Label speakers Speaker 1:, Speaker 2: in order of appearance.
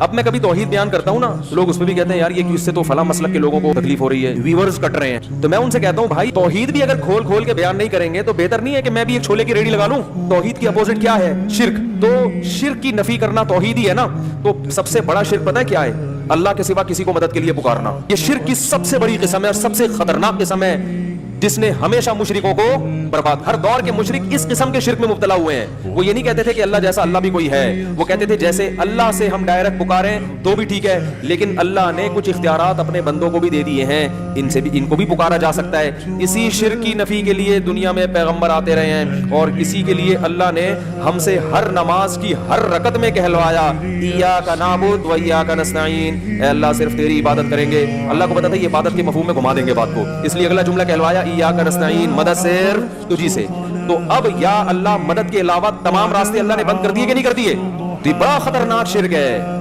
Speaker 1: اب میں کبھی توحید بیان کرتا ہوں نا، لوگ اس پہ بھی کہتے ہیں یار یہ اس سے تو فلاں مسلک کے لوگوں کو تکلیف ہو رہی ہے، ویورز کٹ رہے ہیں. تو میں ان سے کہتا ہوں بھائی توحید بھی اگر کھول کھول کے بیان نہیں کریں گے تو بہتر نہیں ہے کہ میں بھی ایک چھولے کی ریڑھی لگا لوں. توحید کی اپوزٹ کیا ہے؟ شرک. تو شرک کی نفی کرنا توحید ہی ہے نا. تو سب سے بڑا شرک پتہ ہے کیا ہے؟ اللہ کے سوا کسی کو مدد کے لیے پکارنا. یہ شرک کی سب سے بڑی قسم ہے اور سب سے خطرناک قسم ہے جس نے ہمیشہ مشرکوں کو برباد. ہر دور کے مشرک اس قسم کے شرک میں مبتلا ہوئے ہیں. وہ یہ نہیں کہتے تھے کہ اللہ جیسا اللہ بھی کوئی ہے، وہ کہتے تھے جیسے اللہ سے ہم ڈائریکٹ پکاریں تو بھی ٹھیک ہے، لیکن اللہ نے کچھ اختیارات اپنے بندوں کو بھی دے دیے ہیں، ان کو بھی پکارا جا سکتا ہے. اسی شرک کی نفی کے لیے دنیا میں پیغمبر آتے رہے ہیں اور اسی کے لیے اللہ نے ہم سے ہر نماز کی ہر رکعت میں کہلوایا ایاک نعبد و ایاک نستعین، اے اللہ صرف تیری عبادت کریں گے. اللہ کو پتا تھا یہ عبادت کے مفہوم میں گھما دیں گے بات کو، اس لیے اگلا جملہ کہلوایا ایاک نستعین، مدد صرف تجھی سے. تو اب یا اللہ مدد کے علاوہ تمام راستے اللہ نے بند کر دیے کہ نہیں کر دیے؟ یہ بڑا خطرناک شرک ہے.